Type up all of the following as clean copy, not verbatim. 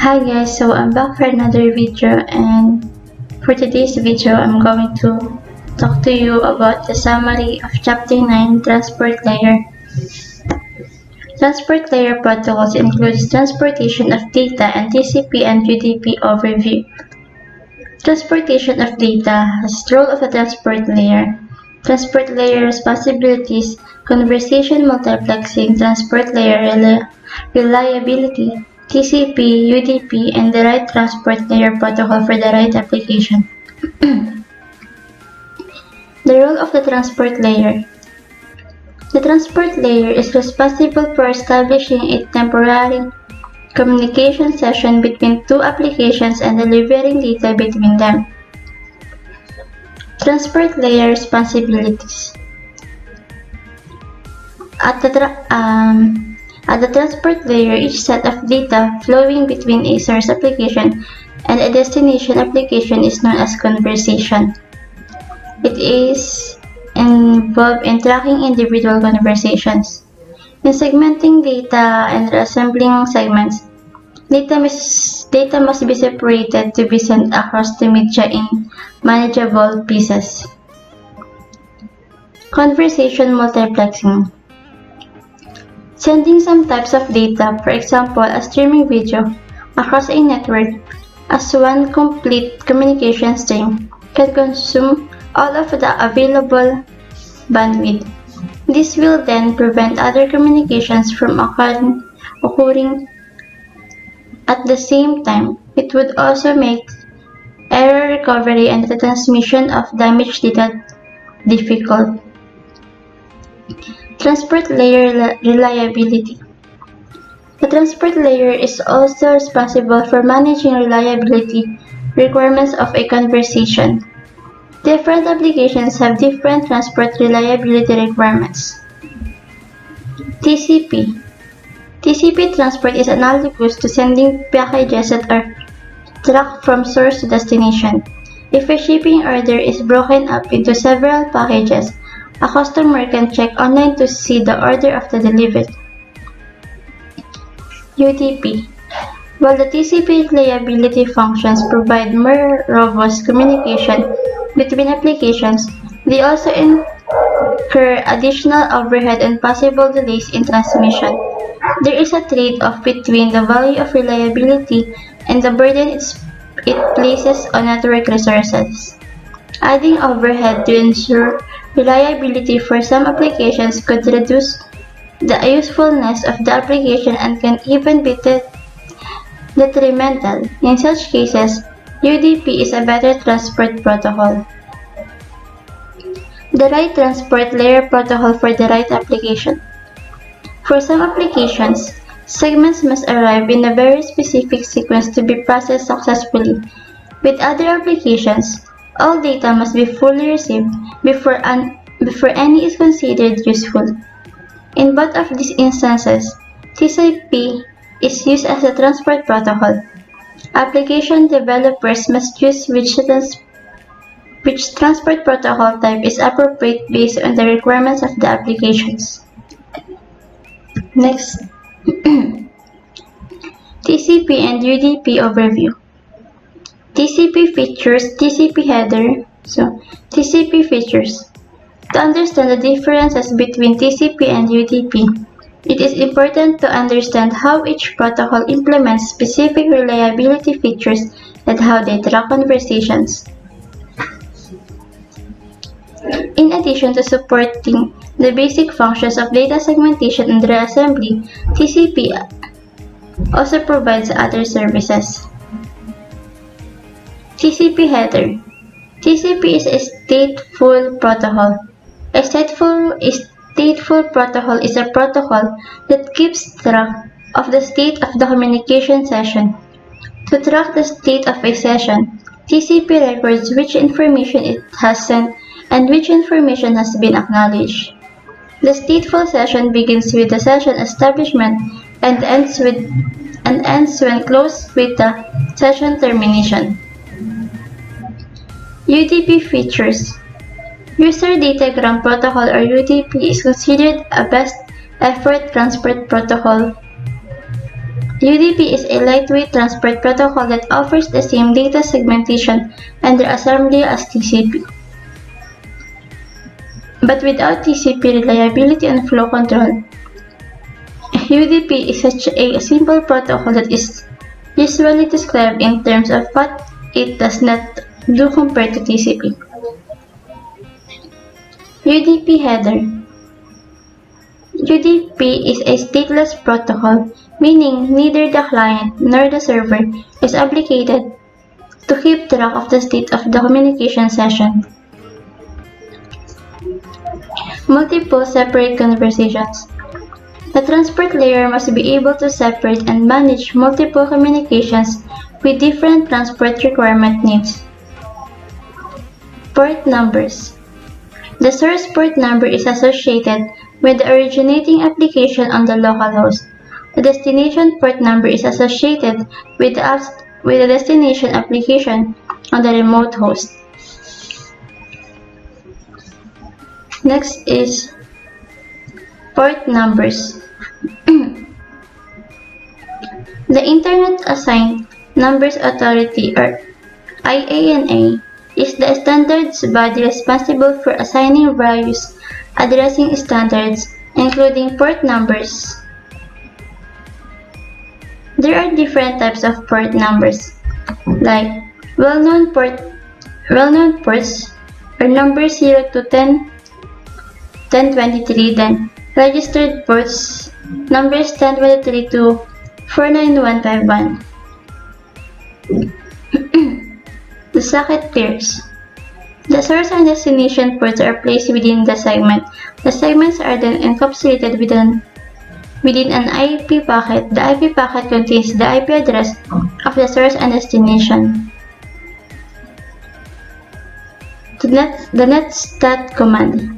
Hi guys, so I'm back for another video, and for today's video I'm going to talk to you about the summary of Chapter 9 Transport Layer. Transport Layer protocols includes transportation of data and TCP and UDP overview. Transportation of data has the role of a transport layer. Transport layer responsibilities, conversation multiplexing, transport layer reliability, TCP, UDP, and the right transport layer protocol for the right application. The role of the transport layer. The transport layer is responsible for establishing a temporary communication session between two applications and delivering data between them. Transport layer responsibilities. At the transport layer, each set of data flowing between a source application and a destination application is known as conversation. It is involved in tracking individual conversations. In segmenting data and assembling segments, data must be separated to be sent across the media in manageable pieces. Conversation multiplexing. Sending some types of data, for example a streaming video, across a network as one complete communication stream can consume all of the available bandwidth. This will then prevent other communications from occurring at the same time. It would also make error recovery and the transmission of damaged data difficult. Transport layer reliability. The transport layer is also responsible for managing reliability requirements of a conversation. Different applications have different transport reliability requirements. TCP. TCP transport is analogous to sending packages that are tracked from source to destination. If a shipping order is broken up into several packages, a customer can check online to see the order of the delivery. UDP. While the TCP reliability functions provide more robust communication between applications, they also incur additional overhead and possible delays in transmission. There is a trade-off between the value of reliability and the burden it places on network resources. Adding overhead to ensure reliability for some applications could reduce the usefulness of the application and can even be detrimental. In such cases, UDP is a better transport protocol. The right transport layer protocol for the right application. For some applications, segments must arrive in a very specific sequence to be processed successfully. With other applications, all data must be fully received before any is considered useful. In both of these instances, TCP is used as a transport protocol. Application developers must choose which transport protocol type is appropriate based on the requirements of the applications. Next, TCP and UDP overview. TCP features, TCP header. TCP features. To understand the differences between TCP and UDP, it is important to understand how each protocol implements specific reliability features and how they track conversations. In addition to supporting the basic functions of data segmentation and reassembly, TCP also provides other services. TCP header. TCP is a stateful protocol. A stateful protocol is a protocol that keeps track of the state of the communication session. To track the state of a session, TCP records which information it has sent and which information has been acknowledged. The stateful session begins with the session establishment and ends when closed with the session termination. UDP features. User Datagram Protocol or UDP is considered a best effort transport protocol UDP is a lightweight transport protocol that offers the same data segmentation and assembly as TCP. But without TCP reliability and flow control, UDP is such a simple protocol that is usually described in terms of what it does not do compared to TCP. UDP header. UDP is a stateless protocol, meaning neither the client nor the server is obligated to keep track of the state of the communication session. Multiple separate conversations. The transport layer must be able to separate and manage multiple communications with different transport requirement needs. Port numbers. The source port number is associated with the originating application on the local host. The destination port number is associated with the destination application on the remote host. Next is port numbers. The Internet Assigned Numbers Authority, or IANA, is the standards body responsible for assigning various addressing standards, including port numbers. There are different types of port numbers, like well-known ports are numbers 0 to 1023, then registered ports numbers 1023 to 49151. The socket pairs. The source and destination ports are placed within the segment. The segments are then encapsulated within an IP packet. The IP packet contains the IP address of the source and destination. The netstat command.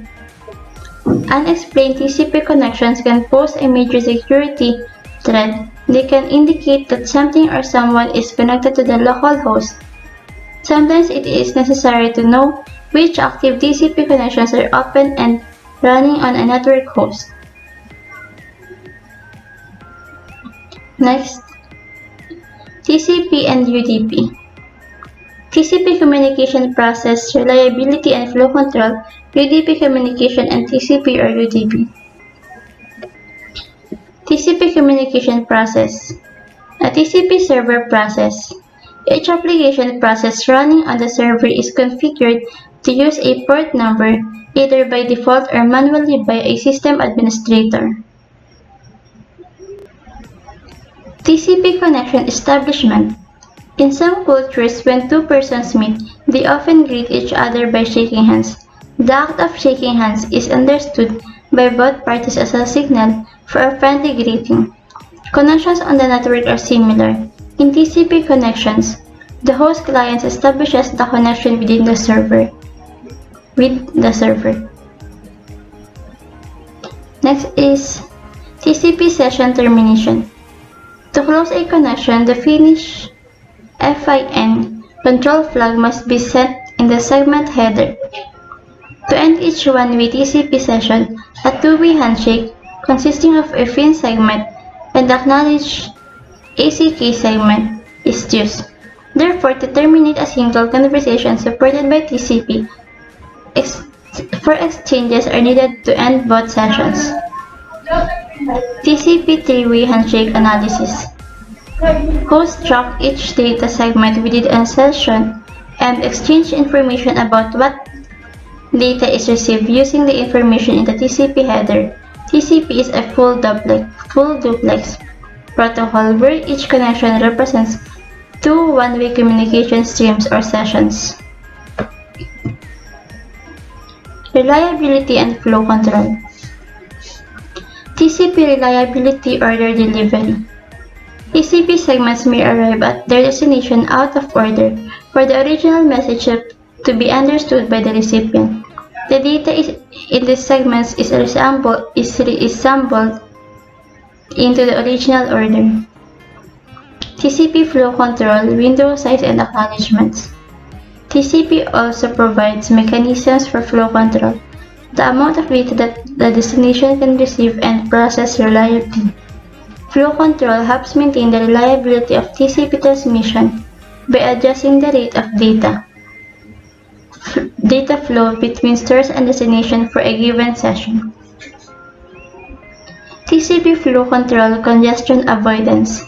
Unexplained TCP connections can pose a major security threat. They can indicate that something or someone is connected to the local host. Sometimes it is necessary to know which active TCP connections are open and running on a network host. Next, TCP and UDP. TCP communication process, reliability and flow control, UDP communication and TCP or UDP. TCP communication process. A TCP server process. Each application process running on the server is configured to use a port number, either by default or manually by a system administrator. TCP connection establishment. In some cultures, when two persons meet, they often greet each other by shaking hands. The act of shaking hands is understood by both parties as a signal for a friendly greeting. Connections on the network are similar. In TCP connections, the host client establishes the connection with the server. Next is TCP session termination. To close a connection, the finish FIN control flag must be set in the segment header. To end each one-way TCP session, a two-way handshake consisting of a FIN segment and acknowledged ACK segment is used. Therefore, to terminate a single conversation supported by TCP, four exchanges are needed to end both sessions. TCP three-way handshake analysis. Hosts track each data segment within a session and exchange information about what data is received using the information in the TCP header. TCP is a full duplex protocol where each connection represents two one-way communication streams or sessions. Reliability and flow control. TCP reliability order delivery. TCP segments may arrive at their destination out of order for the original message to be understood by the recipient. The data in these segments is reassembled into the original order. TCP flow control, window size and acknowledgements. TCP also provides mechanisms for flow control, the amount of data that the destination can receive and process reliably. Flow control helps maintain the reliability of TCP transmission by adjusting the rate of data flow between source and destination for a given session. TCP flow control congestion avoidance.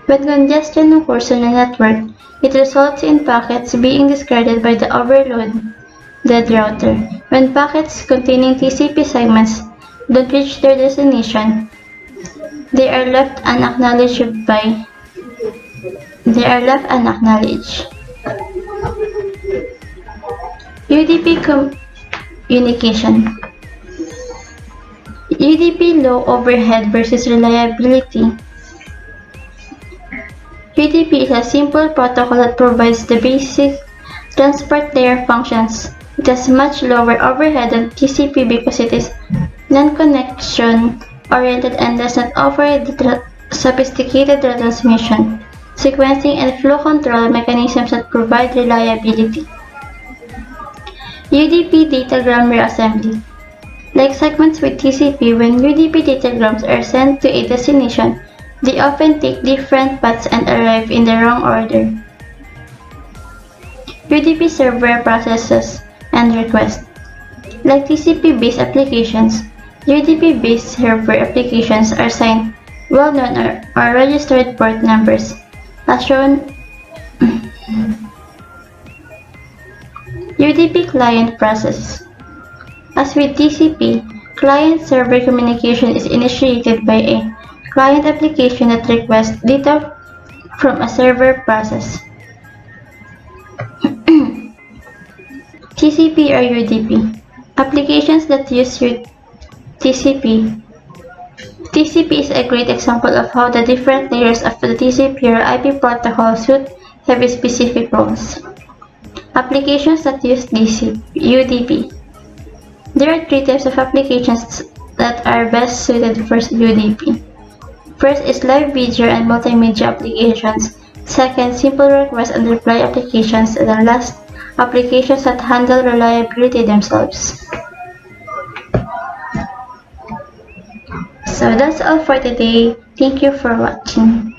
When congestion occurs on a network, it results in packets being discarded by the overloaded router. When packets containing TCP segments don't reach their destination, they are left unacknowledged. UDP communication. UDP low overhead versus reliability. UDP is a simple protocol that provides the basic transport layer functions. It has much lower overhead than TCP because it is non-connection oriented and does not offer sophisticated transmission, sequencing, and flow control mechanisms that provide reliability. UDP datagram reassembly. Like segments with TCP, when UDP datagrams are sent to a destination, they often take different paths and arrive in the wrong order. UDP server processes and requests. Like TCP-based applications, UDP-based server applications are assigned well-known or registered port numbers, as shown. UDP client process. As with TCP, client-server communication is initiated by a client application that requests data from a server process. TCP or UDP. Applications that use TCP. TCP is a great example of how the different layers of the TCP or IP protocol suit have specific roles. Applications that use UDP. There are three types of applications that are best suited for UDP. First is live video and multimedia applications. Second, simple request and reply applications. And then last, applications that handle reliability themselves. So that's all for today. Thank you for watching.